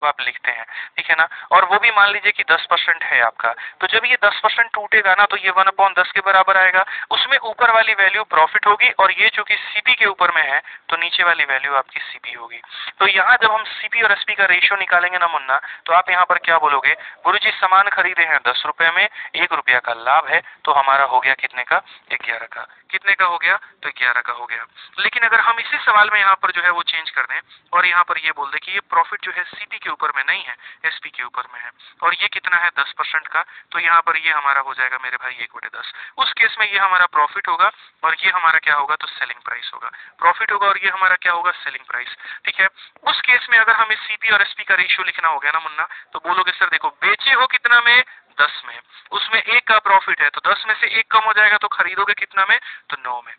आप लिखते हैं, ठीक है ना। और वो भी मान लीजिए कि 10% है आपका, तो जब ये 10% टूटेगा ना तो ये 1/10 के बराबर आएगा। उसमें ऊपर वाली वैल्यू प्रॉफिट होगी और ये चूंकि सीपी के ऊपर में है तो नीचे वाली वैल्यू आपकी सीपी होगी। तो यहाँ जब हम सीपी और एसपी का रेशियो निकालेंगे ना मुन्ना, तो आप यहाँ पर क्या बोलोगे, गुरुजी सामान खरीदे हैं 10 रुपए में, 1 रुपया का लाभ है, तो हमारा हो गया कितने का, 11 का। कितने का हो गया, तो 11 का हो गया। लेकिन अगर हम इसी सवाल में यहाँ पर जो है वो चेंज कर दें और यहाँ पर ये बोल दे कि ये प्रॉफिट जो है सीपी के ऊपर में नहीं है, एसपी के ऊपर में है, और ये कितना है 10% का, तो यहाँ पर ये हमारा हो जाएगा मेरे भाई 1/10। उस केस में ये हमारा प्रॉफिट होगा और ये हमारा क्या होगा, तो सेलिंग प्राइस होगा। प्रॉफिट होगा और ये हमारा क्या होगा, सेलिंग प्राइस, ठीक है। उस केस में अगर हमें सीपी और एसपी का रेशियो लिखना हो गया ना मुन्ना, तो बोलोगे सर देखो बेचे हो कितना में, 10 में, उसमें 1 का प्रॉफिट है, तो 10 में से 1 कम हो जाएगा, तो खरीदोगे कितना में, तो 9 में।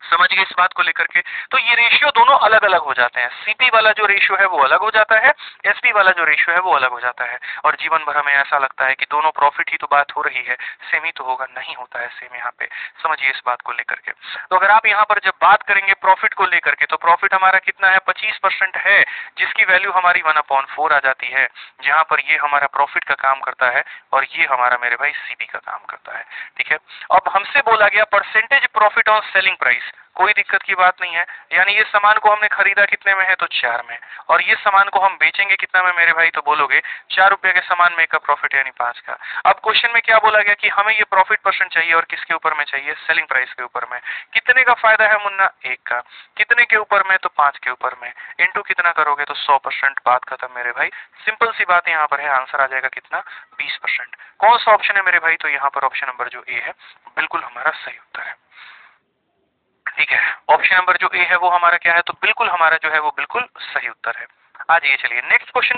समझ गए इस बात को लेकर के। तो ये रेशियो दोनों अलग अलग हो जाते हैं, सीपी वाला जो रेशियो है वो अलग हो जाता है, एसपी वाला जो रेशियो है वो अलग हो जाता है। और जीवन भर हमें ऐसा लगता है कि दोनों प्रॉफिट ही तो बात हो रही है, सेम ही तो होगा, नहीं होता है सेम यहाँ पे। समझिए इस बात को लेकर के। तो अगर आप यहाँ पर जब बात करेंगे प्रॉफिट को लेकर के, तो प्रॉफिट हमारा कितना है, 25% है, जिसकी वैल्यू हमारी 1/4 आ जाती है, जहां पर ये हमारा प्रॉफिट का काम करता है और ये हमारा मेरे भाई सीपी का काम करता है, ठीक है। अब हमसे बोला गया percentage profit on selling price, कोई दिक्कत की बात नहीं है। यानी ये सामान को हमने खरीदा कितने में है, तो 4 में, और ये सामान को हम बेचेंगे कितना में मेरे भाई, तो बोलोगे 4 रुपए के सामान में 1 का प्रॉफिट यानी 5 का। अब क्वेश्चन में क्या बोला गया कि हमें ये प्रॉफिट परसेंट चाहिए और किसके ऊपर में चाहिए, सेलिंग प्राइस के ऊपर में। कितने का फायदा है मुन्ना, 1 का। कितने के ऊपर में, तो 5 के ऊपर में, इंटू कितना करोगे, तो 100%, बात खत्म मेरे भाई। सिंपल सी बात यहाँ पर है, आंसर आ जाएगा कितना, 20%। कौन सा ऑप्शन है मेरे भाई, तो यहाँ पर ऑप्शन नंबर जो ए है बिल्कुल हमारा सही उत्तर है, ठीक है। ऑप्शन नंबर जो ए है वो हमारा क्या है, तो बिल्कुल हमारा जो है वो बिल्कुल सही उत्तर है। आ जाइए चलिए नेक्स्ट क्वेश्चन